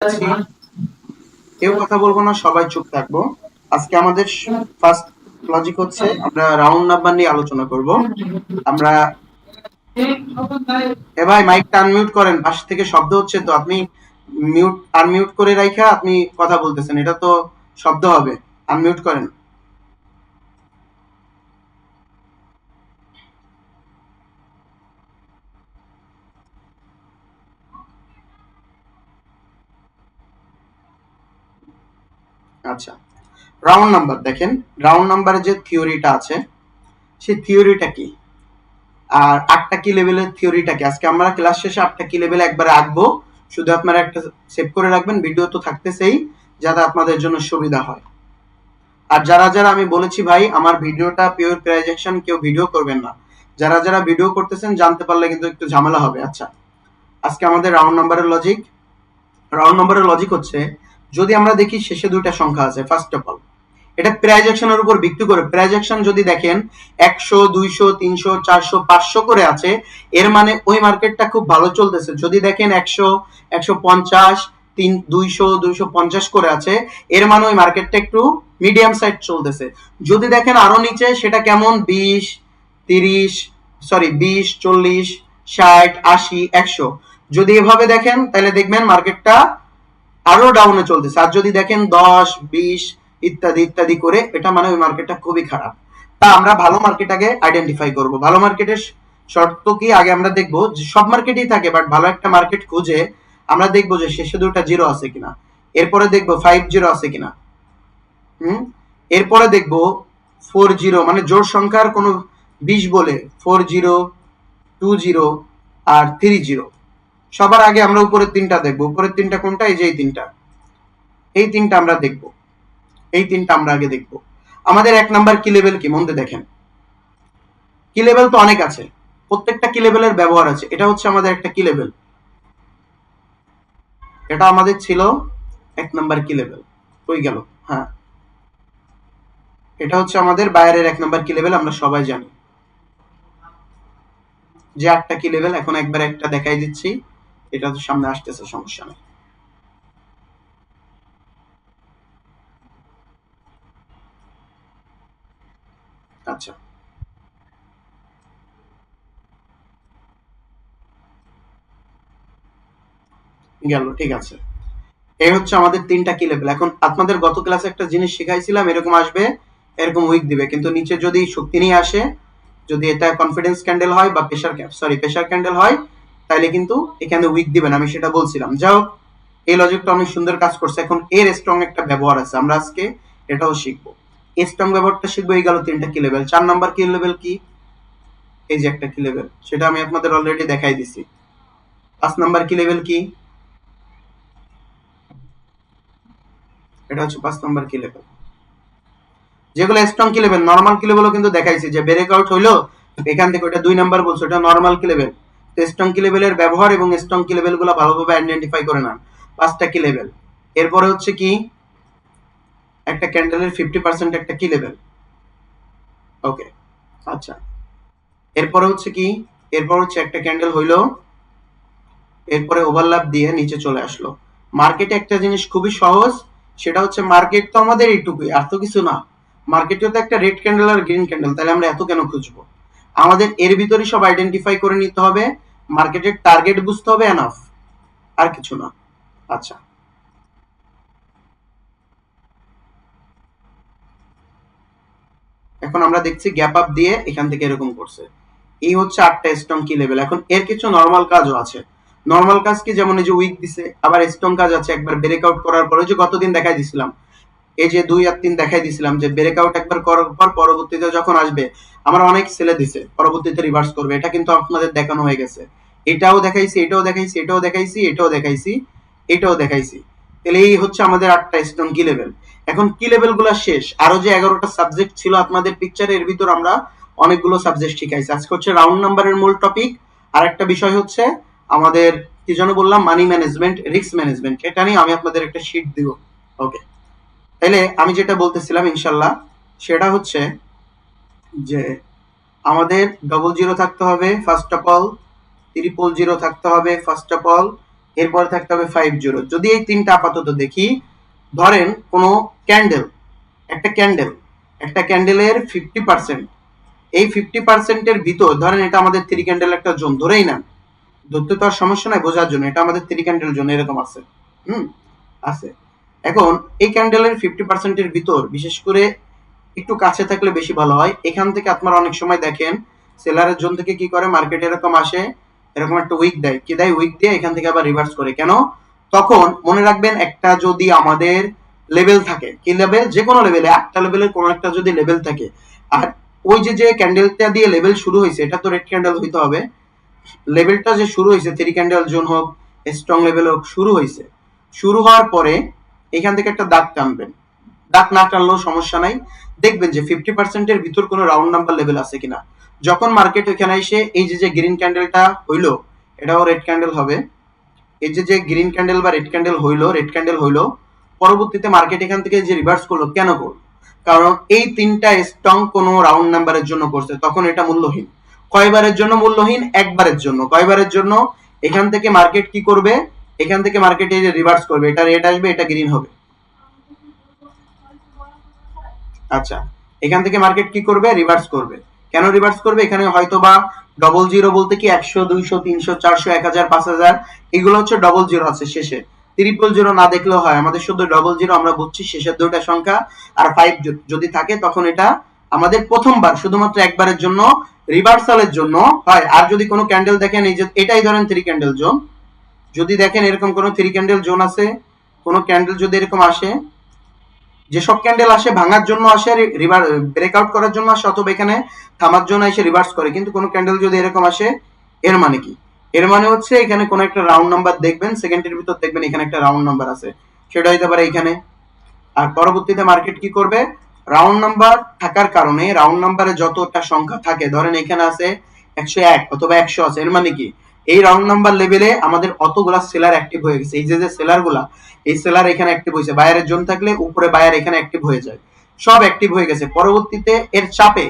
আছি, কেউ কথা বলবো না, সবাই চুপ থাকবো। আজকে আমাদের ফার্স্ট লজিক হচ্ছে আমরা রাউন্ড নাম্বার নিয়ে আলোচনা করব। আমরা ভাই মাইকটা আনমিউট করেন, পাশ থেকে শব্দ হচ্ছে তো। আপনি মিউট আনমিউট করে রাখা আপনি কথা বলতেছেন, এটা তো শব্দ হবে। আনমিউট করেন। আচ্ছা, রাউন্ড নাম্বার দেখেন, রাউন্ড নাম্বারের যে থিওরিটা আছে সেই থিওরিটা কি, আর 8টা কি লেভেলের থিওরিটা কি, আজকে আমরা ক্লাস শেষে 8টা কি লেভেলে একবারে আঁকবো। শুধু আপনারা একটা সেভ করে রাখবেন, ভিডিও তো থাকতেছেই, যাতে আপনাদের জন্য সুবিধা হয়। আর যারা যারা আমি বলেছি ভাই আমার ভিডিওটা পিওর প্রাইজেকশন, কেউ ভিডিও করবেন না। যারা যারা ভিডিও করতেছেন জানতে পারলে কিন্তু একটু ঝামেলা হবে। আচ্ছা, আজকে আমাদের রাউন্ড নাম্বারের লজিক হচ্ছে, যদি আমরা দেখি শেষে দুইটা সংখ্যা আছে, ফার্স্ট অফ অল এটা প্রাইজেকশনের উপর ভিত্তি করে। প্রাইজেকশন যদি দেখেন 100, 200, 300, 400, 500 করে আছে, এর মানে ওই মার্কেটটা খুব ভালো চলতেছে। যদি দেখেন 100, 150, 200, 250 করে আছে, এর মানে ওই মার্কেটটা একটু মিডিয়াম সাইড চলতেছে। যদি দেখেন আরো নিচে, সেটা কেমন 20, 30, 20, 40, 60, 80, 100 যদি এভাবে দেখেন, তাহলে দেখবেন মার্কেটটা আরো ডাউনে চলতেছে। আর যদি দেখেন 10, 20 ইত্যাদি ইত্যাদি করে, এটা মানে ওই মার্কেটটা খুবই খারাপ। তা আমরা ভালো মার্কেট আগে আইডেন্টিফাই করব। ভালো মার্কেটের শর্ত কি, আগে আমরা দেখবো যে সব মার্কেটই থাকে, বাট ভালো একটা মার্কেট খুঁজে আমরা দেখবো যে শেষে দুটো জিরো আছে কিনা, এরপরে দেখবো 50 আছে কিনা, এরপরে দেখবো 40 মানে জোড় সংখ্যার কোনো 20 বলে 40, 20 আর 30। সবার আগে আমরা উপরের তিনটা দেখবো। উপরের তিনটা কোনটা? এই যে এই তিনটা আমরা দেখব। এই তিনটা আমরা আগে দেখব। আমাদের 1 নাম্বার কি লেভেল কি, মন দিয়ে দেখেন। কি লেভেল তো অনেক আছে, প্রত্যেকটা কি লেভেলের ব্যবহার আছে। এটা হচ্ছে আমাদের একটা কি লেভেল, এটা আমাদের ছিল 1 নাম্বার কি লেভেল। কই গেল? হ্যাঁ, এটা হচ্ছে আমাদের বাইরের 1 নাম্বার কি লেভেল, আমরা সবাই জানি যে 8টা কি লেভেল। এখন একবার একটা দেখাই দিচ্ছি, এটা তো সামনে আসতেছে, সমস্যা নেই। আচ্ছা, গেল, ঠিক আছে। এই হচ্ছে আমাদের 3টা কি লেভেল। এখন আপনাদের গত ক্লাসে একটা জিনিস শিখাইছিলাম, এরকম আসবে, এরকম উইক দিবে, কিন্তু নিচে যদি শক্তি নিয়ে আসে, যদি এটা কনফিডেন্স ক্যান্ডেল হয় বা প্রেসার ক্যান্ডেল হয়, তাহলে কিন্তু এখানে উইক দিবেন, আমি সেটা বলছিলাম। যাও, এই লজিকটা অনেক সুন্দর কাজ করছে। এখন এর স্ট্রং একটা ব্যবহার আছে, আমরা আজকে এটাও শিখবো। এই স্ট্রং ব্যবহারটা শিখবো। এই গেল 3টা কি লেভেল। 4 নাম্বার কি লেভেল কি, এই যে একটা কি লেভেল, সেটা আমি আপনাদের অলরেডি দেখাই দিছি। 5 নাম্বার কি লেভেল কি, এটা হচ্ছে 5 নাম্বার কি লেভেল। যেগুলো স্ট্রং কি লেভেল, নরমাল কি লেভেলও কিন্তু দেখাইছি, যে ব্রেক আউট হইলো এখান থেকে, ওটা 2 নাম্বার বলছো, এটা নরমাল কি লেভেল। তো স্ট্রং কি লেভেলের ব্যবহার এবং স্ট্রং কি লেভেলগুলো ভালোভাবে আইডেন্টিফাই করে নেন। 5টা কি লেভেল। এরপরে হচ্ছে কি, একটা ক্যান্ডেলের 50% একটা কি লেভেল। ওকে, আচ্ছা। এরপরে হচ্ছে কি, এরপর হচ্ছে একটা ক্যান্ডেল হইলো, এরপরে ওভারল্যাপ দিয়ে নিচে চলে আসলো। মার্কেটে একটা জিনিস খুবই সহজ, সেটা হচ্ছে মার্কেট তো আমাদের এইটুকুই, আর তো কিছু না। মার্কেটে তো একটা রেড ক্যান্ডেল আর গ্রিন ক্যান্ডেল, তাহলে আমরা এত কেন খুঁজবো? আমাদের এর ভিতরে সব আইডেন্টিফাই করে নিতে হবে, মার্কেটের টার্গেট বুঝতে হবে, এনাফ, আর কিছু না। আচ্ছা, এখন আমরা দেখছি গ্যাপ আপ দিয়ে এখান থেকে এরকম করছে। এই হচ্ছে 8টা স্ট্রং কি লেভেল। এখন এর কিছু নরমাল কাজও আছে। নরমাল কাজ কি, যেমন এই যে উইক দিছে, আবার স্ট্রং কাজ আছে একবার ব্রেক আউট করার পরে, যে গতদিন দেখাই দিছিলাম, এই যে 2 আর 3 দেখাই দিছিলাম, যে ব্রেক আউট একবার করার পর পরবর্তীতে যখন আসবে, আমরা অনেক সেলে দিছে, পরবর্তীতে রিভার্স করবে, এটা কিন্তু আপনাদের দেখানো হয়ে গেছে। এটাও দেখাইছি, এটাও দেখাইছি, এটাও দেখাইছি, এটাও দেখাইছি, এটাও দেখাইছি। তাহলে এই হচ্ছে আমাদের 8টা স্ট্রং কি লেভেল। এখন কি লেভেল গুলা শেষ, আরো যে 11টা সাবজেক্ট ছিল আপনাদের পিকচারে, এর ভিতর আমরা অনেকগুলো সাবজেক্ট শিখাইছি। আজকে হচ্ছে রাউন্ড নাম্বারের মূল টপিক। আর একটা বিষয় হচ্ছে আমাদের, কি যেন বললাম, মানি ম্যানেজমেন্ট, রিস্ক ম্যানেজমেন্ট, এটা নিয়ে আমি আপনাদের একটা শিট দিব। ওকে, তাইলে আমি যেটা বলতেছিলাম ইনশাল্লাহ, সেটা হচ্ছে যে আমাদের 00 থাকতে হবে ফার্স্ট অফ অল, 000 থাকতে হবে ফার্স্ট অফ অল, এরপরে থাকতে হবে 50। যদি এই তিনটা আপাতত দেখি, ধরেন কোনো ক্যান্ডেল, একটা ক্যান্ডেলের 50%, এই 50%-এর ভিতর ধরেন এটা আমাদের 3 ক্যান্ডেল একটা জোন ধরেই না, ধরতে তো আর সমস্যা নাই, বোঝার জন্য এটা আমাদের 3 ক্যান্ডেল জোন এরকম আছে, আছে। এখন এই ক্যান্ডেলের 50%-এর ভিতর বিশেষ করে একটু কাছে থাকলে বেশি ভালো হয়। এখান থেকে আপনারা অনেক সময় দেখেন সেলারের জোন থেকে কি করে, মার্কেট এরকম আসে, এরকম একটা উইক দেয়, কি দেয়, উইক দিয়ে এখান থেকে আবার রিভার্স করে। কেন? তখন মনে রাখবেন একটা যদি আমাদের লেভেল থাকে, কি লেভেল, যে কোনো লেভেলে, একটা লেভেলের কোনো একটা যদি লেভেল থাকে, আর ওই যে ক্যান্ডেলটা দিয়ে লেভেল শুরু হয়েছে এটা তো রেড ক্যান্ডেল হইতে হবে, লেভেলটা যে শুরু হয়েছে 3 ক্যান্ডেল জোন হোক, স্ট্রং লেভেল হোক, শুরু হয়েছে, শুরু হওয়ার পরে এখান থেকে একটা দাগ টানবেন, দাগ না টানলেও সমস্যা নাই, দেখবেন যে 50%-এর ভিতর কোনো রাউন্ড নাম্বার লেভেল আছে কিনা। যখন মার্কেট এখানে এসে এই যে গ্রিন ক্যান্ডেলটা হইলো, এটাও রেড ক্যান্ডেল হবে, এই যে গ্রিন ক্যান্ডেল বা রেড ক্যান্ডেল হইলো, পরবর্তীতে মার্কেট এখান থেকে যে রিভার্স করলো, কেন করলো? কারণ এই তিনটা স্ট্রং কোনো রাউন্ড নাম্বারের জন্য করছে, তখন এটা মূল্যহীন। কয়বারের জন্য মূল্যহীন? একবারের জন্য। কয়বারের জন্য? এখান থেকে মার্কেট কি করবে, এখান থেকে মার্কেট এই যে রিভার্স করবে, এটা রেড আসবে, এটা গ্রিন হবে। আচ্ছা, এখান থেকে মার্কেট কি করবে, রিভার্স করবে। কেন রিভার্স করবে? এখানে হয়তো বা ডবল জিরো বলতে কি 100, 200, 300, 400, 1000, 5000 এগুলো হচ্ছে ডবল জিরো আছে শেষে, ট্রিপল জিরো না দেখলেও হয়, আমাদের শুধু ডবল জিরো আমরা বুঝছি শেষের দুইটা সংখ্যা, আর 5 যদি থাকে তখন এটা আমাদের প্রথমবার শুধুমাত্র একবারের জন্য রিভার্সালের জন্য হয়। আর যদি কোনো ক্যান্ডেল দেখেন, এই যে এটাই ধরেন 3 ক্যান্ডেল জোন, যদি দেখেন এরকম কোনো 3 ক্যান্ডেল জোন আছে, কোনো ক্যান্ডেল যদি এরকম আসে, যেসব ক্যান্ডেল আসে ভাঙার জন্য আসে, ব্রেকআউট করার জন্য আসে, অথবা এখানে থামার জন্য এসে রিভার্স করে, কিন্তু কোনো ক্যান্ডেল যদি এরকম আসে, এর মানে কি? এর মানে হচ্ছে এখানে কোনো একটা রাউন্ড নাম্বার দেখবেন, সেকেন্ডের ভিতর দেখবেন এখানে একটা রাউন্ড নাম্বার আছে, সেটা হইতে পারে এখানে। আর পরবর্তীতে মার্কেট কি করবে, রাউন্ড নাম্বার থাকার কারণে, রাউন্ড নাম্বারে যতটা সংখ্যা থাকে, ধরেন এখানে আছে 101 অথবা 100 আছে, এর মানে কি এই রাউন্ড নাম্বার লেভেলে আমাদের অতগুলা সেলার অ্যাক্টিভ হয়ে গেছে। এই যে সেলার গুলা, এই সেলার এখানে অ্যাক্টিভ হয়েছে, বায়ারের জোন থাকলে উপরে বায়ার এখানে অ্যাক্টিভ হয়ে যায়, সব অ্যাক্টিভ হয়ে গেছে। পরবর্তীতে এর চাপে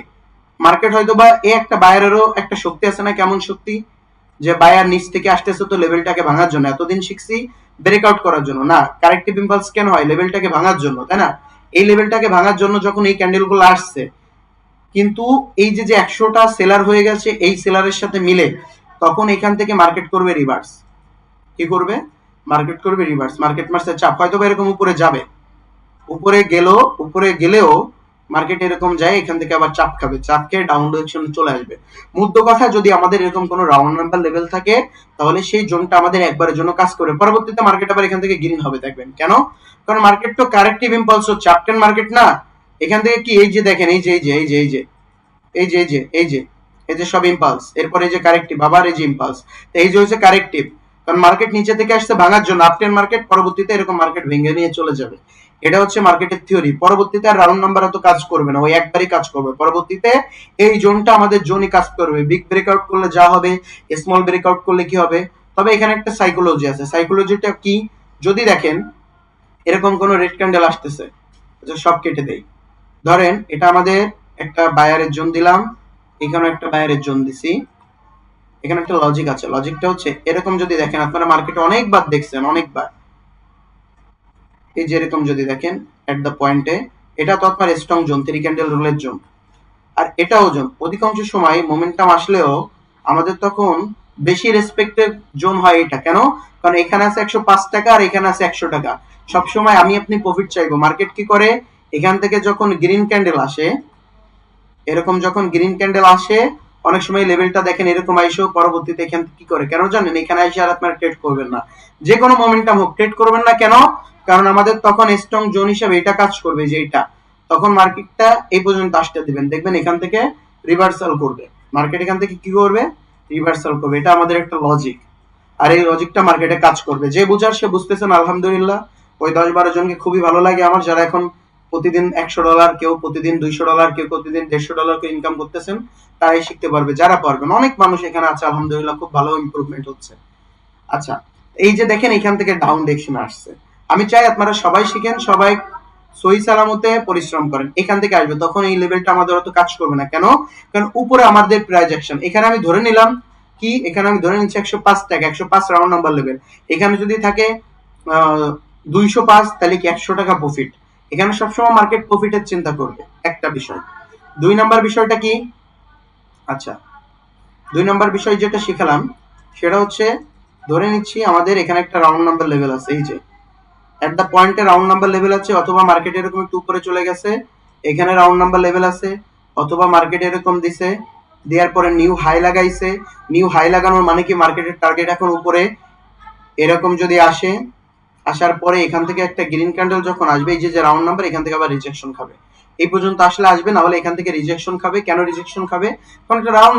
মার্কেট হয়তো বা এই একটা বায়ারেরও একটা শক্তি আছে না, কেমন শক্তি, যে বায়ার নিচ থেকে আসতেছে তো লেভেলটাকে ভাঙার জন্য, এতদিন শিখছি ব্রেকআউট করার জন্য না, কারেক্টিভ ইম্পালস কেন হয়, লেভেলটাকে ভাঙার জন্য, তাই না? এই লেভেলটাকে ভাঙার জন্য যখন এই ক্যান্ডেলগুলো আসছে, কিন্তু এই যে 100টা সেলার হয়ে গেছে এই সেলারের সাথে মিলে, তখন এখান থেকে মার্কেট করবে রিভার্স। কি করবে? মার্কেট করবে রিভার্স। মার্কেট মারছে চাপ, হয়তো এরকম উপরে যাবে, উপরে গেলেও মার্কেট এরকম যায়, এখান থেকে আবার চাপ খাবে, চাপ খেয়ে ডাউন ডিরেকশনে চলে আসবে। মূল কথা, যদি আমাদের এরকম কোনো রাউন্ড নাম্বার লেভেল থাকে, তাহলে সেই জোনটা আমাদের একবারের জন্য কাজ করে, পরবর্তীতে মার্কেট আবার এখান থেকে গ্রিন হবে, দেখবেন। কেন? কারণ মার্কেট তো কারেক্টিভ ইম্পালস হচ্ছে, আপটেন মার্কেট না। এখান থেকে কি, এই যে দেখেন, এই যে সব ইম্পালস, এরপরে এই যে কারেক্টিভ, আবার এই যে ইম্পালস, এই যে হচ্ছে কারেক্টিভ, কারণ মার্কেট নিচে থেকে আসছে ভাঙার জন্য, আপটেন মার্কেট, পরবর্তীতে এরকম মার্কেট ভেঙে নিয়ে চলে যাবে। এটা হচ্ছে মার্কেটের থিওরি। পরবর্তীতে আর রাউন্ড নাম্বার অত কাজ করবে না, ওই একবারই কাজ করবে। পরবর্তীতে এই জোনটা আমাদের জোনই কাজ করবে। বিগ ব্রেকআউট করলে যা হবে, স্মল ব্রেকআউট করলে কি হবে। তবে এখানে একটা সাইকোলজি আছে। সাইকোলজিটা কি? যদি দেখেন এরকম কোন রেড ক্যান্ডেল আসতেছে, সব কেটে দেই, ধরেন এটা আমাদের একটা বায়ারের জোন দিলাম, এখানে একটা বায়ারের জোন দিছি, এখানে একটা লজিক আছে। লজিকটা হচ্ছে এরকম, যদি দেখেন আপনারা মার্কেটে অনেকবার দেখছেন, অনেকবার, এই যে এরকম যদি দেখেন এট দ্য পয়েন্টে, এটা তো আপনার স্ট্রং জোন, 3 ক্যান্ডেল রুলের জোন, আর এটাও জোন। অধিকাংশ সময় মোমেন্টাম আসলেও আমাদের তখন বেশি রেসপেক্টেড জোন হয় এটা। কেন? কারণ এখানে আছে 105 টাকা আর এখানে আছে 100 টাকা। সবসময় আমি আপনি প্রফিট চাইবো। মার্কেট কি করে, এখান থেকে যখন গ্রিন ক্যান্ডেল আসে, এরকম যখন গ্রিন ক্যান্ডেল আসে, অনেক সময় লেভেলটা দেখেন এরকম আইসো, পরবর্তীতে এখান কি করে, কেন জানেন? এখানে আইসে আর আপনারা ট্রেড করবেন না, যে কোনো মোমেন্টাম হোক ট্রেড করবেন না। কেন? কারণ আমাদের তখন স্ট্রং জোন হিসেবে এটা কাজ করবে, যে এটা তখন মার্কেটটা এই পর্যন্ত আসতে দিবেন, দেখবেন এখান থেকে রিভার্সাল করবে, মার্কেট এখান থেকে কি করবে, রিভার্সাল করবে। এটা আমাদের একটা লজিক, আর এই লজিকটা মার্কেটে কাজ করবে। যে বুঝার সে বুঝতেছেন, আলহামদুলিল্লাহ। ওই 10-12 জনকে খুবই ভালো লাগে আমার, যারা এখন প্রতিদিন $100, কেউ প্রতিদিন $200, কেউ প্রতিদিন $150 ইনকাম করতেছেন, তারাই শিখতে পারবে। যারা পারবেন, অনেক মানুষ এখানে আছে আলহামদুলিল্লাহ, খুব ভালো ইমপ্রুভমেন্ট হচ্ছে। আচ্ছা, এই যে দেখেন এখান থেকে ডাউন ডিরেকশনে আসছে, আমি চাই আপনারা সবাই শিখেন, সবাই সহি সালামতে পরিশ্রম করেন। এখান থেকে আসবে, তখন এই লেভেলটা আমাদের অত কাজ করবে না। কেন? কারণ উপরে আমাদের প্রাইস অ্যাকশন, এখানে আমি ধরে নিলাম কি এখানে আমি ধরে নিচ্ছি 105 টাকা, 105 রাউন্ড নাম্বার লেভেল। এখানে যদি থাকে 205, তাহলে কি 100 টাকা প্রফিট। এখানে সবসময় মার্কেট প্রফিটের চিন্তা করবে, একটা বিষয়। 2 নাম্বার বিষয়টা কি, আচ্ছা 2 নাম্বার বিষয় যেটা শিখালাম সেটা হচ্ছে, ধরে নিচ্ছি আমাদের এখানে একটা রাউন্ড নাম্বার লেভেল আছে, এই যে এট দ্য পয়েন্টে রাউন্ড নাম্বার লেভেল আছে, অথবা মার্কেট এরকম একটু উপরে চলে গেছে, এখানে রাউন্ড নাম্বার লেভেল আছে, অথবা মার্কেট এরকম দিছে, দেওয়ার পরে নিউ হাই লাগাইছে। নিউ হাই লাগানোর মানে কি, মার্কেটের টার্গেট এখন উপরে, এরকম যদি আসে, আসার পরে এখান থেকে একটা গ্রিন ক্যান্ডেল যখন আসবে, এই যে রাউন্ড নাম্বার, এখান থেকে আবার রিজেকশন খাবে। এই পর্যন্ত আসলে আসবে, না হলে এখান থেকে রিজেকশন খাবে। কেন রিজেকশন খাবে, কারণ এটা রাউন্ড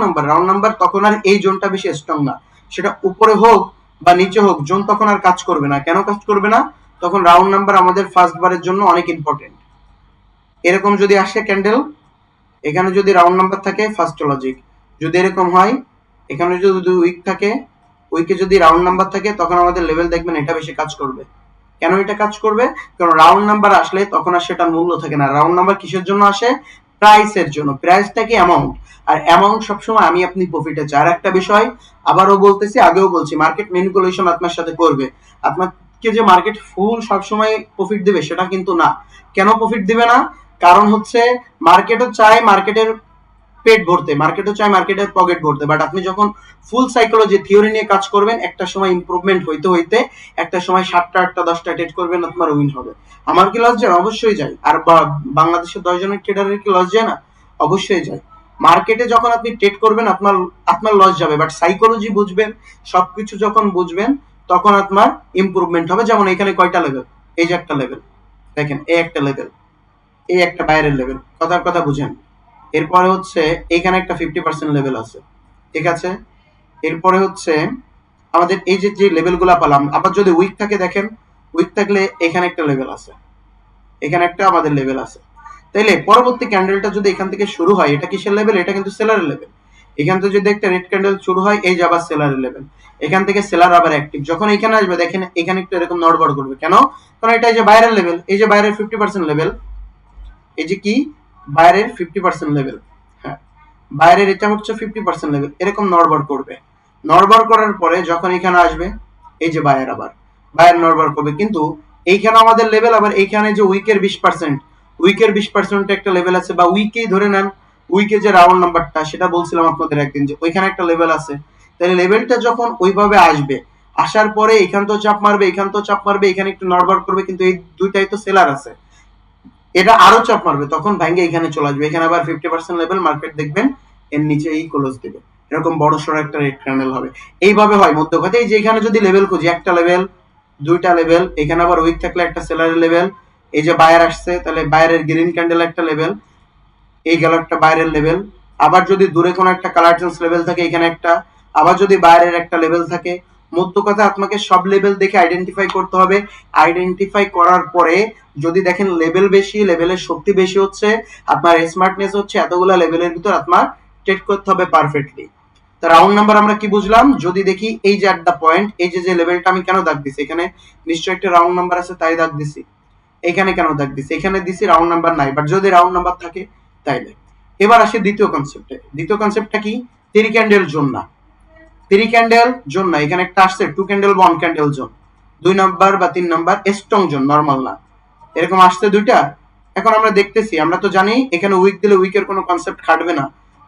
নাম্বার তখন আর এই জোনটা বেশি স্ট্রং না, সেটা উপরে হোক বা নিচে হোক, জোন তখন আর কাজ করবে না। কেন কাজ করবে না, তখন রাউন্ড নাম্বার আমাদের ফার্স্ট বারের জন্য অনেক ইম্পর্টেন্ট। এরকম যদি আসে ক্যান্ডেল, এখানে যদি রাউন্ড নাম্বার থাকে ফার্স্ট লজিক, যদি এরকম হয়, এখানে যদি উইক থাকে, উইকে যদি রাউন্ড নাম্বার থাকে, তখন আমাদের লেভেল দেখবেন এটা বেশি কাজ করবে। কেন এটা কাজ করবে, কারণ রাউন্ড নাম্বার আসলে তখন আর সেটার মূল্য থাকে না। রাউন্ড নাম্বার কিসের জন্য আসে, প্রাইসের জন্য। প্রাইসটা কি, অ্যামাউন্ট, আর অ্যামাউন্ট সবসময় আমি আপনি প্রফিটে চাই। আর একটা বিষয় আবারও বলতেছি, আগেও বলছি, মার্কেট ম্যানিপুলেশন আপনার সাথে করবে। আপনাকে যে মার্কেট ফুল সবসময় প্রফিট দেবে সেটা কিন্তু না। কেন প্রফিট দিবে না, কারণ হচ্ছে মার্কেটও চায় মার্কেটের পেট ভরতে, মার্কেটও চায় মার্কেটের পকেট ভরতে, বাট আপনি যখন ফুল সাইকোলজি থিওরি নিয়ে কাজ করবেন, একটা সময় ইমপ্রুভমেন্ট হইতে হইতে একটা সময় 7টা 8টা 10টা ট্রেড করবেন, আপনার উইন হবে। আমার কি লস যায়, অবশ্যই যায়। আর বাংলাদেশের 10 জনের ট্রেডারের কি লস যায় না, অবশ্যই যায়। মার্কেটে যখন আপনি ট্রেড করবেন আপনার আপনার লস যাবে, বাট সাইকোলজি বুঝবেন, সবকিছু যখন বুঝবেন, তখন আপনার ইমপ্রুভমেন্ট হবে। যেমন এখানে কয়টা লেভেল, এই যে একটা লেভেল দেখেন, এই একটা লেভেল, এই একটা বাইরের লেভেল, কথার কথা বুঝেন। এরপরে হচ্ছে এখানে একটা 50% লেভেল আছে, ঠিক আছে। এরপরে হচ্ছে আমাদের এই যে যে লেভেলগুলো পেলাম, আবার যদি উইক থাকে দেখেন, উইক থাকলে এখানে একটা লেভেল আছে, এখানে একটা আমাদের লেভেল আছে। তাইলে পরবর্তী ক্যান্ডেলটা যদি এখান থেকে শুরু হয়, এটা কিসের লেভেল, এটা কিন্তু সেলারের লেভেল। এখান থেকে যদি একটা রেড ক্যান্ডেল শুরু হয়, এই যে আবার সেলারের লেভেল, এখান থেকে সেলার আবার অ্যাক্টিভ। যখন এখানে আসবে দেখেন, এখানে একটু এরকম নড়বড় করবে। কেন, কারণ এটা এই যে বাইরের লেভেল, এই যে বাইরের 50% লেভেল, এই যে কি বাইরের 50% লেভেল, হ্যাঁ বাইরের এটা হচ্ছে 50% লেভেল, এরকম নড়বড় করবে। নড়বড় করার পরে যখন এখানে আসবে, এই যে বায়ার আবার বায়ার নড়বড় করবে, কিন্তু এইখানে আমাদের লেভেল, আবার এইখানে যে উইকের 20%, উইকের 20% একটা লেভেল আছে, বা উইকেই ধরে নেন, উইকে যে রাউন্ড নাম্বারটা সেটা বলছিলাম আপনাদের একদিন, যে ওইখানে একটা লেভেল আছে। তাহলে লেভেলটা যখন ওইভাবে আসবে, আসার পরে এখান তো চাপ মারবে, এখান তো চাপ মারবে, এখানে একটু নড়বড় করবে, কিন্তু এই দুইটাই তো সেলার আছে, এটা আরো চাপ মারবে, তখন ভাঙ্গে এখানে চলে আসবে। এখানে আবার 50% লেভেল, মার্কেট দেখবেন এর নিচেই ক্লোজ দেবে, এরকম বড় সড়ো একটা রেড ক্যান্ডেল হবে। এইভাবে হয় মধ্যখানে। এই যে এখানে যদি লেভেল খুঁজি, একটা লেভেল, দুইটা লেভেল, এখানে আবার উইক থাকলে একটা সেলারের লেভেল, এই যে বায়ার আসছে, তাহলে বায়ারের গ্রিন ক্যান্ডেল একটা লেভেল, এই গেল একটা বায়ারের লেভেল। আবার যদি দূরে কোনো একটা কালার চেঞ্জ লেভেল থাকে, এখানে একটা, আবার যদি বায়ারের একটা লেভেল থাকে। মধ্য কথা, আপনাকে সব লেভেল দেখে আইডেন্টিফাই করতে হবে। আইডেন্টিফাই করার পরে যদি দেখেন লেভেল বেশি, লেভেলের শক্তি বেশি হচ্ছে, আপনার স্মার্টনেস হচ্ছে, এতগুলা লেভেলের ভিতর আপনার ট্রেড করতে হবে পারফেক্টলি। তো রাউন্ড নাম্বার আমরা কি বুঝলাম, যদি দেখি এই যে এট দা পয়েন্ট, এই যে যে লেভেলটা আমি কেন দাগ দিছি, এখানে নিশ্চয়ই একটা রাউন্ড নাম্বার আছে তাই দাগ দিছি। এখানে কেন দাগ দিছি, এখানে দিছি রাউন্ড নাম্বার নাই, বাট যদি রাউন্ড নাম্বার থাকে তাইলে। এবার আসে দ্বিতীয় কনসেপ্টে। দ্বিতীয় কনসেপ্টটা কি, 3 ক্যান্ডেল জোন না, 3 ক্যান্ডেল জোন না, এখানে একটা আসছে 2 ক্যান্ডেল বা 1 ক্যান্ডেল জোন, 2 নাম্বার বা 3 নাম্বার স্ট্রং জোন, নরমাল না, এরকম আসছে দুইটা। এখন আমরা দেখতেছি, আমরা তো জানি এখানে উইক দিলে উইকের কোনো কনসেপ্ট খাটবে না,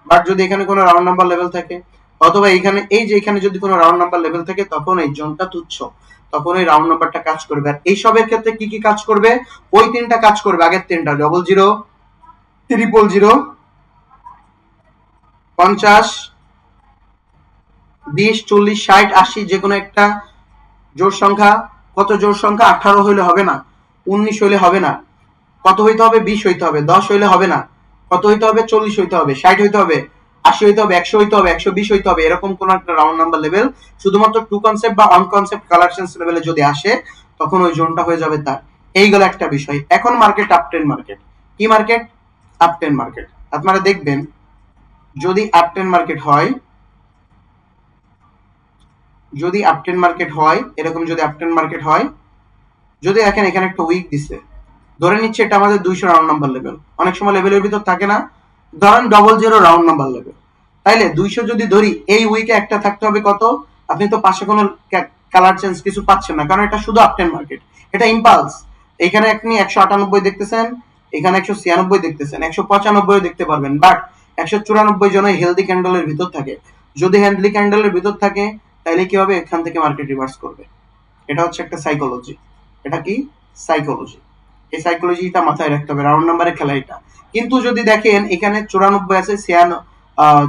বাট যদি এখানে কোনো রাউন্ড নাম্বার লেভেল থাকে, অথবা এখানে এই যে এখানে যদি কোনো রাউন্ড নাম্বার লেভেল থাকে, তখন এই জোনটা তুচ্ছ, তখন ওই রাউন্ড নাম্বারটা কাজ করবে। আর এই সবের ক্ষেত্রে কি কি কাজ করবে, ওই তিনটা কাজ করবে, আগের তিনটা, 00, 000, 50, 20, 40, 60, 80, যে কোনো একটা জোড় সংখ্যা। কত জোড় সংখ্যা, 18 হইলে হবে না, 19 হইলে হবে না, কত হইতে হবে, 20 হইতে হবে, 10 হইলে হবে না, কত হইতে হবে, 40 হইতে হবে, 60 হইতে হবে, 80 হইতে হবে, 100 হইতে হবে, 120 হইতে হবে, এরকম কোন একটা রাউন্ড নাম্বার লেভেল শুধুমাত্র 2 কনসেপ্ট বা 1 কনসেপ্ট কালার চেঞ্জ লেভেলে যদি আসে, তখন ওই জোনটা হয়ে যাবে তার। এইগুলো একটা বিষয়। এখন মার্কেট আপট্রেন্ড মার্কেট, কি মার্কেট, আপট্রেন্ড মার্কেট। আপনারা দেখবেন যদি আপট্রেন্ড মার্কেট হয়, যদি আপট্রেন্ড মার্কেট হয়, এরকম যদি আপট্রেন্ড মার্কেট হয়, যদি দেখেন এখানে একটা উইক দিছে, ধরে নিচ্ছে এটা আমাদের 200 রাউন্ড নাম্বার লেভেল, অনেক সময় লেভেলের ভিতর থাকে না, ধরেন 00 রাউন্ড নাম্বার লেভেল, তাইলে 200 যদি ধরি, এই উইকে একটা থাকতে হবে কত? আপনি তো পাশে কোনো কালার চেঞ্জ কিছু পাচ্ছেন না, কারণ এটা শুধু আপটেন মার্কেট, এটা ইম্পালস। এখানে আপনি 198 দেখতেছেন, এখানে 196 দেখতেছেন, 195 দেখতে পারবেন, বাট 194 জন হেলদি ক্যান্ডেলের ভিতর থাকে। যদি হেলদি ক্যান্ডেলের ভিতর থাকে তাহলে কি হবে? এখান থেকে মার্কেট রিভার্স করবে। এটা হচ্ছে একটা সাইকোলজি। এটা কি? সাইকোলজি। এই সাইকোলজিটা মাথায় রাখতে হবে, রাউন্ড নাম্বারের খেলা এটা। কিন্তু যদি দেখেন এখানে 94 আছে,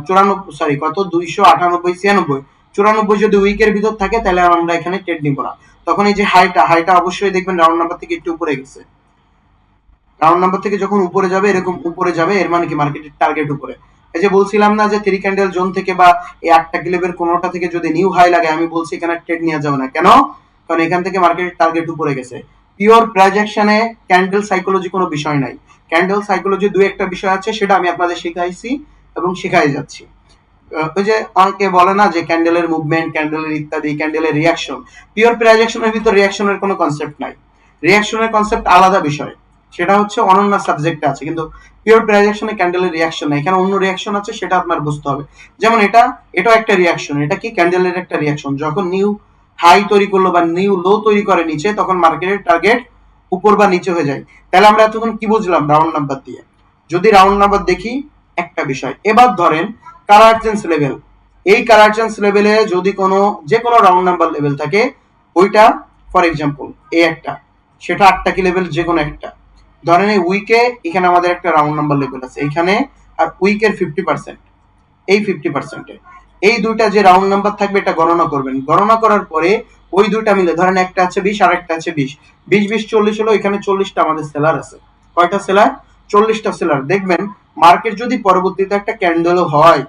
94 সরি কত, 298, 96, 94 যদি উইকের ভিতর থাকে তাহলে আমরা এখানে ট্রেড নিব না। তখন এই যে হাইটা অবশ্যই দেখবেন রাউন্ড নাম্বার থেকে একটু উপরে গেছে। রাউন্ড নাম্বার থেকে যখন উপরে যাবে, এরকম উপরে যাবে, এর মানে কি মার্কেটের টার্গেট উপরে। এই যে বলছিলাম না যে 3 ক্যান্ডেল জোন থেকে বা এই 8টা ক্লিপের কোনোটা থেকে যদি নিউ হাই লাগে, আমি বলছি এখানে ট্রেড নেওয়া যাবে না। কেন? কারণ এখান থেকে মার্কেটের টার্গেট উপরে গেছে। পিওর প্রাইজেকশনে ক্যান্ডেল সাইকোলজি কোনো বিষয় নাই। ক্যান্ডেল সাইকোলজি দুই একটা বিষয় আছে, সেটা আমি আপনাদের শিখাইছি এবং শিখাই যাচ্ছি। ওই যে অনেকে বলে না যে ক্যান্ডেলের মুভমেন্ট, ক্যান্ডেলের ইত্যাদি, ক্যান্ডেলের রিয়াকশন। পিওর প্রাইজেকশনের ভিতর রিয়াকশনের কোনো কনসেপ্ট নাই। রিয়াকশনের কনসেপ্ট আলাদা বিষয়, সেটা হচ্ছে অনন্য সাবজেক্টে আছে, কিন্তু পিওর প্রাইজেকশনে ক্যান্ডেলের রিয়াকশন নাই। এখানে অন্য রিয়াকশন আছে, সেটা আপনার বুঝতে হবে। যেমন এটাও একটা রিয়াকশন। এটা কি? ক্যান্ডেলের একটা রিয়াকশন। যখন নিউ হাই তৈরি করলো বা নিউ লো তৈরি করে নিচে, তখন মার্কেটের টার্গেট উপর বা নিচে হয়ে যায়। তাহলে আমরা এতক্ষণ কি বুঝলাম? রাউন্ড নাম্বার দিয়ে। যদি রাউন্ড নাম্বার দেখি একটা বিষয়। এবার ধরেন কালার চেঞ্জ লেভেল। এই কালার চেঞ্জ লেভেলে যদি যে কোনো রাউন্ড নাম্বার লেভেল থাকে, ওইটা ফর এক্সাম্পল এই একটা, সেটা 8টা কি লেভেল যে কোনো একটা। ধরেন এই উইকে এখানে আমাদের একটা রাউন্ড নাম্বার লেভেল আছে এখানে, আর উইকের 50%, এই 50%-এ এই দুইটা যে রাউন্ড নাম্বার থাকবে এটা গণনা করবেন। গণনা করার পরে ওই দুইটা মিলে ধরেন একটা আছে 20 আর একটা আছে 20, 20 20 40 হলো। এখানে 40টা আমাদের সেলার আছে। কয়টা সেলার? 40টা সেলার। দেখবেন মার্কেট যদি পরবর্তীতে একটা ক্যান্ডেলও হয়,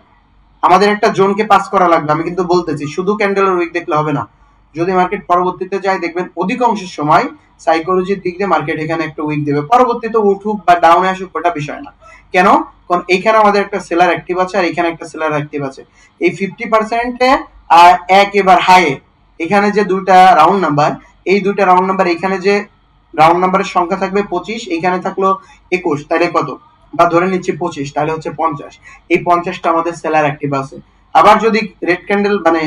আমাদের একটা জোনকে পাস করা লাগবে। আমি কিন্তু বলতেছি শুধু ক্যান্ডেলের উইক দেখলে হবে না। যদি মার্কেট পরবর্তীতে যায়, দেখবেন অধিকাংশ সময় সাইকোলজির দিক দিয়ে মার্কেট এখানে একটা উইক দেবে। পরবর্তীতে উঠুক বা ডাউনে আসুক ওটা বিষয় না। কেন? কারণ এখানে আমাদের একটা সেলার অ্যাক্টিভ আছে আর এখানে একটা সেলার অ্যাক্টিভ আছে। এই 50%-এ আর এবার হাইয়ে এখানে যে দুইটা রাউন্ড নাম্বার, এই দুইটা রাউন্ড নাম্বার, এখানে যে রাউন্ড নাম্বারের সংখ্যা থাকবে 25, এখানে থাকলো 21, তাহলে কত? বা ধরে নিচ্ছি 25, তাহলে হচ্ছে 50। এই 50টা আমাদের সেলার অ্যাক্টিভ আছে। আবার যদি রেড ক্যান্ডেল মানে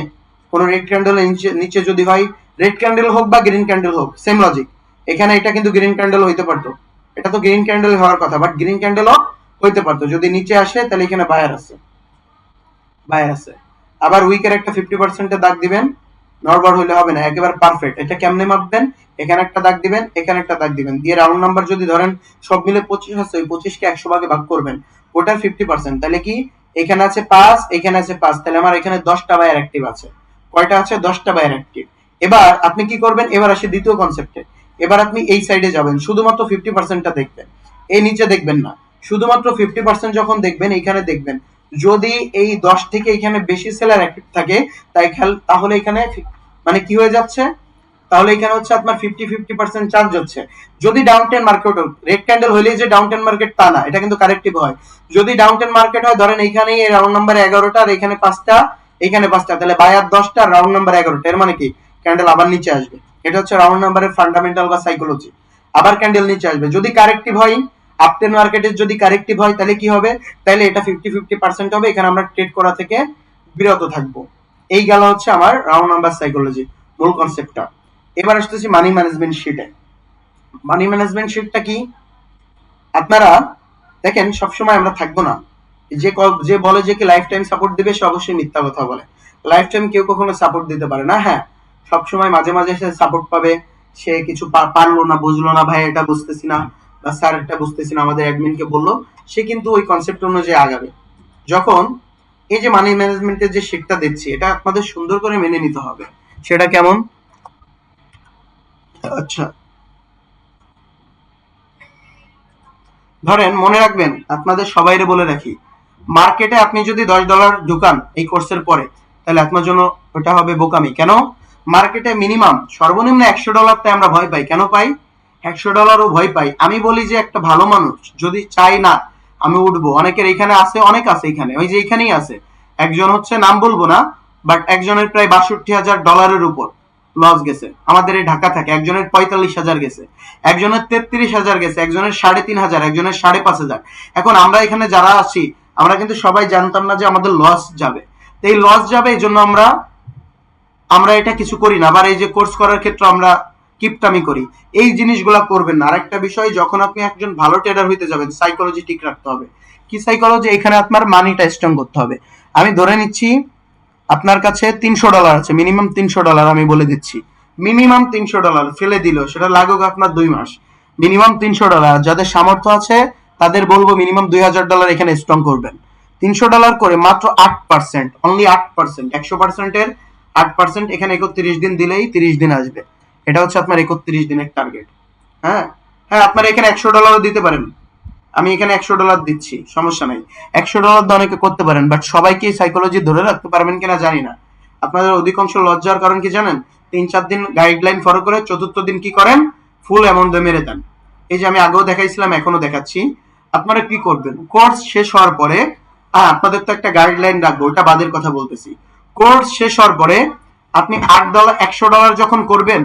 কোন রেড ক্যান্ডেল নিচে যদি হয়, রেড ক্যান্ডেল হোক বা গ্রিন ক্যান্ডেল হোক, সেম লজিক। এখানে এটা কিন্তু গ্রিন ক্যান্ডেল হইতে পারতো, এটা তো গ্রিন ক্যান্ডেল হওয়ার কথা, বাট গ্রিন ক্যান্ডেলও হইতে পারতো। যদি নিচে আসে তাহলে এখানে বায়ার আছে। আবার উইকের একটা 50%-এ দাগ দিবেন, নরমাল হইলে হবে না, একেবারে পারফেক্ট। এটা কেমনে মাপবেন? এখানে একটা দাগ দিবেন, এখানে একটা দাগ দিবেন, দিয়ে রাউন্ড নাম্বার যদি ধরেন সব মিলে 25 আছে, ওই 25-কে 100 ভাগে ভাগ করবেন, ওটার 50%। তাহলে কি? এখানে আছে 5, এখানে আছে 5, তাহলে আমার এখানে 10টা বায়ার অ্যাক্টিভ আছে। কয়টা আছে? 10টা বায়ার অ্যাক্টিভ। এবার আপনি কি করবেন? এবার আসি দ্বিতীয় কনসেপ্টে। এবার আপনি এই সাইডে যাবেন, শুধুমাত্র 50%টা দেখবেন, এই নিচে দেখবেন না। শুধুমাত্র 50% যখন দেখবেন, এখানে দেখবেন যদি এই 10 থেকে এখানে বেশি সেলার অ্যাক্টিভ থাকে, তাহলে এখানে মানে কি হয়ে যাচ্ছে? তাহলে এখানে হচ্ছে আপনার 50% চার্জ হচ্ছে। যদি down ten market, red candle হইলেই যে ডাউন টেন মার্কেট তা না, এটা কিন্তু কারেক্টিভ হয়। যদি ডাউন টেন মার্কেট হয়, ধরেন এইখানে রাউন্ড নাম্বার 11টা আর এখানে 5টা, এখানে 5টা, তাহলে বায়ার 10টা, রাউন্ড নাম্বার 11টা, এর মানে কি? ক্যান্ডেল আবার নিচে আসবে। এটা হচ্ছে রাউন্ড নাম্বারের ফান্ডামেন্টাল বা সাইকোলজি। আবার ক্যান্ডেল নিচে আসবে। যদি কারেক্টিভ হয়, আপটেন মার্কেটের যদি কারেক্টিভ হয়, তাহলে কি হবে? তাহলে এটা 50% হবে। এখানে আমরা ট্রেড করা থেকে বিরত থাকবো। এই গেল হচ্ছে আমার রাউন্ড নাম্বার সাইকোলজি, মূল কনসেপ্টটা। এবার আসতেছি মানি ম্যানেজমেন্ট শিটে। মানি ম্যানেজমেন্ট শিটটা কি? আপনারা দেখেন সবসময় আমরা থাকবো না। যে বলে যে কি লাইফ টাইম সাপোর্ট দিবে, সে অবশ্যই মিথ্যা কথা বলে। লাইফ টাইম কেউ কখনো সাপোর্ট দিতে পারে না। হ্যাঁ, সবসময় মাঝে মাঝে সে সাপোর্ট পাবে। সে কিছু পারলো না, বুঝলো না, ভাই এটা বুঝতেছি না বা স্যার এটা বুঝতেছি না, আমাদের অ্যাডমিনকে বললো, সে কিন্তু ওই কনসেপ্ট অনুযায়ী আগাবে। যখন এই যে মানি ম্যানেজমেন্টের যে শিটটা দিচ্ছি, এটা আপনাদের সুন্দর করে মেনে নিতে হবে। সেটা কেমন? আচ্ছা, ধরেন মনে রাখবেন, আপনাদের সবাইরে বলে রাখি, মার্কেটে আপনি যদি $10 ঢুকান এই কোর্সের পরে, তাহলে আপনার জন্য ওটা হবে বোকামি। কেন? মার্কেটে মিনিমাম সর্বনিম্ন $100 তাই আমরা ভয় পাই। কেন পাই? $100ও ভয় পাই। আমি বলি যে একটা ভালো মানুষ যদি চাই না আমি উঠবো, অনেকের এখানে আছে, অনেক আছে এখানে, ওই যে এখানেই আছে একজন, হচ্ছে নাম বলবো না, বাট একজনের প্রায় $62,000 উপর লস গেছে। আমাদের এই ঢাকা থাকে একজনের 45,000 গেছে, একজনের 33,000 গেছে, একজনের 3,500, একজনের 5,500। এখন আমরা এখানে যারা আছি, আমরা কিন্তু সবাই জানতাম না যে আমাদের লস যাবে। তো এই লস যাবে এই জন্য আমরা এটা কিছু করি না, আবার এই যে কোর্স করার ক্ষেত্রে আমরা কিপটামি করি। এই জিনিসগুলা করবেন না। আরেকটা বিষয়, যখন আপনি একজন ভালো ট্রেডার হইতে যাবেন সাইকোলজি ঠিক রাখতে হবে। কি সাইকোলজি? এখানে আপনার মানিটা স্ট্রং করতে হবে। আমি ধরে নিচ্ছি আপনার কাছে $300 আছে, মিনিমাম $300 আমি বলে দিচ্ছি, মিনিমাম $300 ফেলে দিল, সেটা লাগুক আপনার 2 মাস, মিনিমাম $300। যাদের সামর্থ্য আছে তাদের বলবো মিনিমাম $2000 এখানে স্ট্রং করবেন। $300 করে মাত্র 8%, অনলি 8%, 100%-এর 8%, এখানে 31 দিন দিলেই 30 দিন আসবে। এটা হচ্ছে আপনার 31 দিনের টার্গেট। হ্যাঁ হ্যাঁ, আপনারা এখানে $100 দিতে পারেন, আমি এখানে $100 দিচ্ছি, সমস্যা নাই। $100 দিয়ে অনেকে করতে পারেন, বাট সবাইকে সাইকোলজি ধরে রাখতে পারবেন কিনা জানি না। আপনাদের অধিকাংশ লজ্জার কারণ কি জানেন? 3-4 দিন গাইডলাইন ফলো করে চতুর্থ দিন কি করেন? ফুল অ্যামাউন্ট দিয়ে মেরে দেন। এই যে আমি আগেও দেখাইছিলাম, এখনো দেখাচ্ছি। আপনারা কি করবেন? কোর্স শেষ হওয়ার পরে, আপনাদের তো একটা গাইডলাইন রাখবো, ওটা বাদের কথা বলতেছি। কোর্স শেষ হওয়ার পরে আপনি $8 $100 যখন করবেন,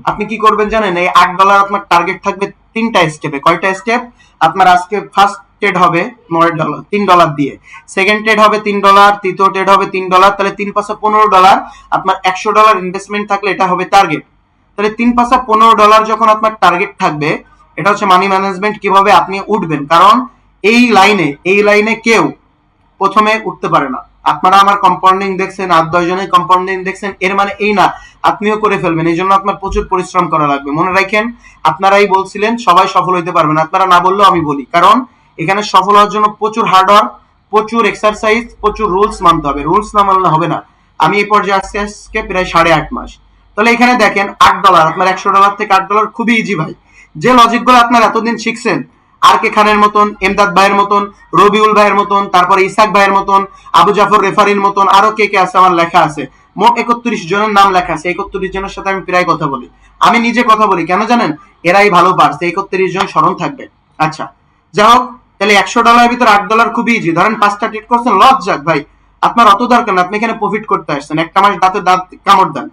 আপনি কি করবেন জানেন? এই $8 আপনার টার্গেট থাকবে 3টা স্টেপে। কয়টা স্টেপ? আপনার আজকে ফার্স্ট ট্রেড হবে $9, $3 দিয়ে, সেকেন্ড ট্রেড হবে $3, তৃতীয় ট্রেড হবে $3, তাহলে 3 পাঁচা $15। আপনার $100 ইনভেস্টমেন্ট থাকলে এটা হবে টার্গেট। তাহলে 3 পাঁচা $15 যখন আপনার টার্গেট থাকবে, এটা হচ্ছে মানি ম্যানেজমেন্ট, কিভাবে আপনি উঠবেন। কারণ এই লাইনে কেউ প্রথমে উঠতে পারে না। আপনারা আমার কম্পাউন্ডিং দেখছেন, 8-10 জনের কম্পাউন্ডিং দেখছেন, এর মানে এই না আপনিও করে ফেলবেন। এই জন্য আপনার প্রচুর পরিশ্রম করা লাগবে। মনে রাখেন, আপনারাই বলছিলেন সবাই সফল হইতে পারবেন, আপনারা না বললেও আমি বলি। কারণ এখানে সফল হওয়ার জন্য প্রচুর হার্ডওয়ার্ক, প্রচুর এক্সারসাইজ, প্রচুর রুলস মানতে হবে। রুলস না মানলে হবে না। আমি এই পর্যায়ে আসছি আজকে প্রায় 8.5 মাস। তাহলে এখানে দেখেন $8, আপনার $100 থেকে $8 খুবই ইজি ভাই। যে লজিক গুলো আপনার এতদিন শিখছেন, আর কে খানের মতন, এমদাদ ভাইয়ের মতন, রবিউল ভাইয়ের মতন, তারপরে ইসাক ভাইয়ের মতন, আবু জাফর রেফারির মতন, আরো কে কে আছে আমার লেখা আছে। মোট 31 জনের নাম লেখা আছে। 31 জনের সাথে আমি প্রায় কথা বলি, আমি নিজে কথা বলি। কেন জানেন? এরাই ভালো পারছে। 31 জন স্মরণ থাকবে। আচ্ছা, যাই হোক, তাহলে $100 ভিতর $8 খুবই ইজি। ধরেন 5টা ট্রেড করছেন, লস যাক ভাই, আপনার অত দরকার না, আপনি এখানে প্রফিট করতে আসছেন। একটা মাস দাঁতে দাঁত কামড় দেন,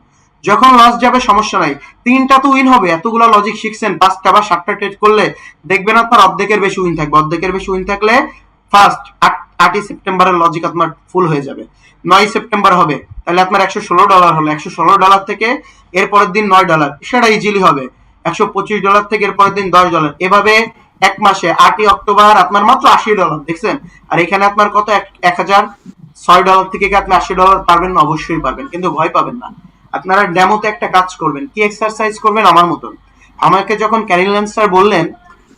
যখন লস যাবে সমস্যা নাই, 3টা তো উইন হবে। এতগুলো লজিক শিখছেন, 5টা বা 7টা ট্রেড করলে দেখবেন আপনার অর্ধেকের বেশি উইন থাকবে। অর্ধেকের বেশি উইন থাকলে ফার্স্ট 8ই সেপ্টেম্বরের লজিক আপনার ফুল হয়ে যাবে। 9 সেপ্টেম্বর হবে, তাহলে আপনার $116 হলো। $116 থেকে এর পরের দিন $9, সেটা ইজিলি হবে। $125 থেকে এর পরের দিন $10। এভাবে এক মাসে 8ই অক্টোবর আপনার মাত্র $80 দেখছেন। আর এখানে আপনার কত? $1006 থেকে কি আপনি $80 পারবেন না? অবশ্যই পারবেন, কিন্তু ভয় পাবেন না। আপনারা ডেমোতে একটা কাজ করবেন। কি এক্সারসাইজ করবেন? আমার মতন। আমাকে যখন ক্যারিলান স্যার বললেন,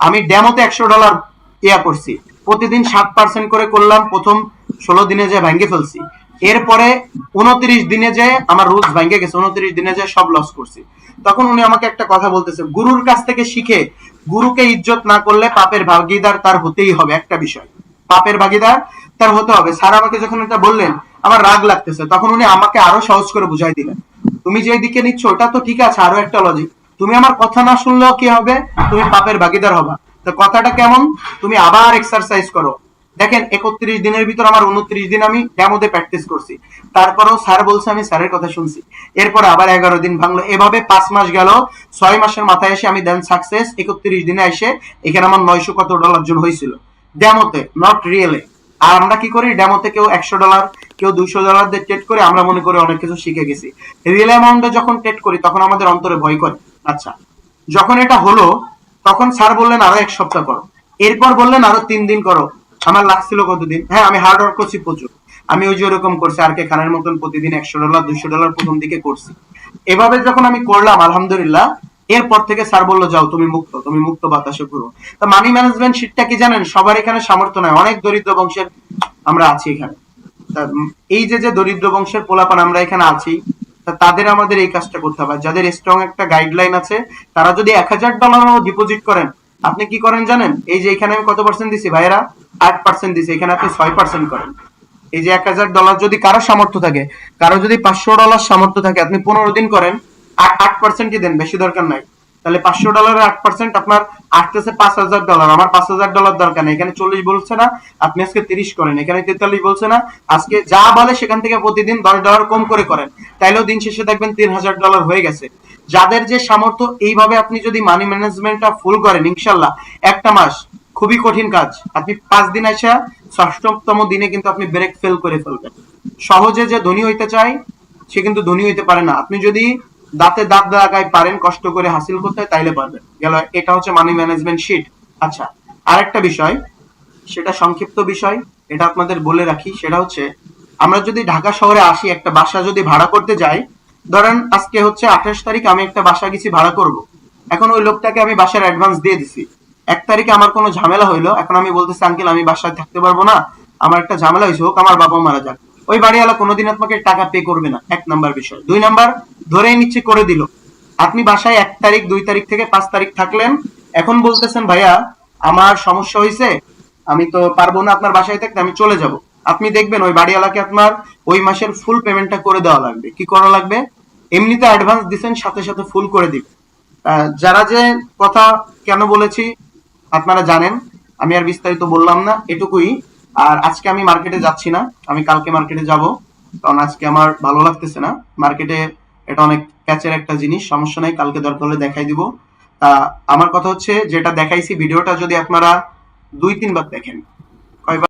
আমি ডেমোতে $100 করছি, প্রতিদিন 7% করে করলাম। প্রথম 16 দিনে যে ভেঙে ফেলছি, এরপরে 29 দিনে যে আমার রুলস ভেঙে গেছে, 29 দিনে যে সব লস করছি। তখন উনি আমাকে একটা কথা বলতেছে, গুরুর কাছ থেকে শিখে গুরুকে ইজ্জত না করলে পাপের ভাগিদার তার হতেই হবে। একটা বিষয়, পাপের ভাগিদার তার হতে হবে। স্যার আমাকে যখন এটা বললেন, আমার রাগ লাগতেছে। তখন উনি আমাকে আরো সহজ করে বুঝাই দিলেন, তুমি যে দিকে নিচ্ছ ওটা তো ঠিক আছে, আরো একটা লজিক, তুমি আমার কথা না শুনলেও কি হবে? তুমি পাপের ভাগিদার হবা। তো কথাটা কেমন? তুমি আবার এক্সারসাইজ করো। দেখেন 31 দিনের ভিতর আমার 29 দিন আমি ডেমোতে প্র্যাকটিস করছি। তারপরেও স্যার বলছে, আমি স্যারের কথা শুনছি। এরপরে আবার 11 দিন ভাঙলো। এভাবে 5 মাস গেল। 6 মাসের মাথায় এসে আমি দেন সাকসেস। 31 দিনে এসে এখানে আমার 900 কত ডলার জন হয়েছিল ডেমোতে, নট রিয়েলে। আর আমরা কি করি? ডেমোতে কেউ $100, কেউ $200 দিয়ে ট্রেড করে আমরা মনে করি অনেক কিছু শিখে গেছি। রিয়েল অ্যামাউন্টে যখন ট্রেড করি তখন আমাদের অন্তরে ভয় করে। আচ্ছা, যখন এটা হলো তখন স্যার বললেন আরো 1 সপ্তাহ করো, এরপর বললেন আরো 3 দিন করো। আমার লাগছিল কতদিন? হ্যাঁ, আমি হার্ড ওয়ার্ক করছি প্রচুর। আমি ওই যে ওরকম করছি, আর কে খানের মতন প্রতিদিন $100 $200 প্রথম দিকে করছি। এভাবে যখন আমি করলাম আলহামদুলিল্লাহ, এরপর থেকে স্যার বললো যাও তুমি মুক্ত, তুমি মুক্ত বাতাসে ঘুরো। তা মানি ম্যানেজমেন্ট শিটটা কি জানেন? সবার এখানে সামর্থ্য নাই। অনেক দরিদ্র বংশের আমরা আছি এখানে। এই যে যে দরিদ্র বংশের পোলাপান আমরা এখানে আছি, তাদের আমাদের এই কাজটা করতে হবে। যাদের স্ট্রং একটা গাইডলাইন আছে, তারা যদি $1000 ডিপোজিট করেন, আপনি কি করেন জানেন? এই যে এখানে আমি কত পার্সেন্ট দিছি ভাইয়েরা? 8% দিছি। এখানে আপনি 6% করেন। এই যে $1000 যদি কারো সামর্থ্য থাকে, কারো যদি $500 সামর্থ্য থাকে, আপনি 15 দিন করেন, 8%ই দেন, বেশি দরকার নাই। তাহলে $500 8% আপনার আসতেছে $5000। আমার $5000 দরকার নেই। এখানে 40 বলছে না, আপনি আজকে 30 করেন। এখানে 43 বলছে না, আজকে যা বলে সেখান থেকে প্রতিদিন $10 কম করে করেন। তাইলেও দিন শেষে দেখবেন $3000 হয়ে গেছে। যাদের যে সামর্থ্য, এইভাবে আপনি যদি মানি ম্যানেজমেন্টটা ফুল করেন, ইনশাল্লাহ একটা মাস খুবই কঠিন কাজ। আপনি 5 দিন আসা 6তম দিনে কিন্তু আপনি ব্রেক ফেল করে ফেলবেন। সহজে যে ধনী হইতে চায় সে কিন্তু ধনী হইতে পারে না। আপনি যদি দাঁতে দাঁত লাগায় পারেন কষ্ট করে হাসিল করতে তাইলে পারবেন। গেল, এটা হচ্ছে মানি ম্যানেজমেন্ট শিট। আচ্ছা, আরেকটা বিষয়, সেটা সংক্ষিপ্ত বিষয়, এটা আপনাদের বলে রাখি, সেটা হচ্ছে আমরা যদি ঢাকা শহরে আসি, একটা বাসা যদি ভাড়া করতে যাই, ধরেন আজকে হচ্ছে 28 তারিখ, আমি একটা বাসা গেছি ভাড়া করব। এখন ওই লোকটাকে আমি বাসার অ্যাডভান্স দিয়ে দিছি। 1 তারিখে আমার কোনো ঝামেলা হইলো, এখন আমি বলতেছি আঙ্কেল আমি বাসায় থাকতে পারবো না, আমার একটা ঝামেলা হয়েছে, হোক আমার বাবা মারা যাক, ওই বাড়িওয়ালা কোনোদিন আপনাকে টাকা পে করবে না। 1 নাম্বার বিষয়। 2 নাম্বার, ধরেই নিচ্ছে করে দিল, আপনি বাসায় 1 তারিখ 2 তারিখ থেকে 5 তারিখ থাকলেন, এখন বলতেছেন ভাইয়া আমার সমস্যা হয়েছে, আমি তো পারবো না আপনার বাসায় থাকতে, আমি চলে যাব। আপনি দেখবেন ওই বাড়িওয়ালাকে আপনার ওই মাসের ফুল পেমেন্টটা করে দেওয়া লাগবে। কি করা লাগবে? এমনিতে অ্যাডভান্স দিচ্ছেন, সাথে সাথে ফুল করে দিবে। যারা যে কথা কেন বলেছি আপনারা জানেন, আমি আর বিস্তারিত বললাম না, এটুকুই। আর আজকে আমি মার্কেটে যাচ্ছি না, আমি কালকে মার্কেটে যাব, কারণ আজকে আমার ভালো লাগতেছে না মার্কেটে। এটা অনেক প্যাচের একটা জিনিস, সমস্যা নাই, কালকে দরকার হলে দেখাই দিব। তা আমার কথা হচ্ছে, যেটা দেখাইছি ভিডিওটা যদি আপনারা 2-3 বার দেখেন,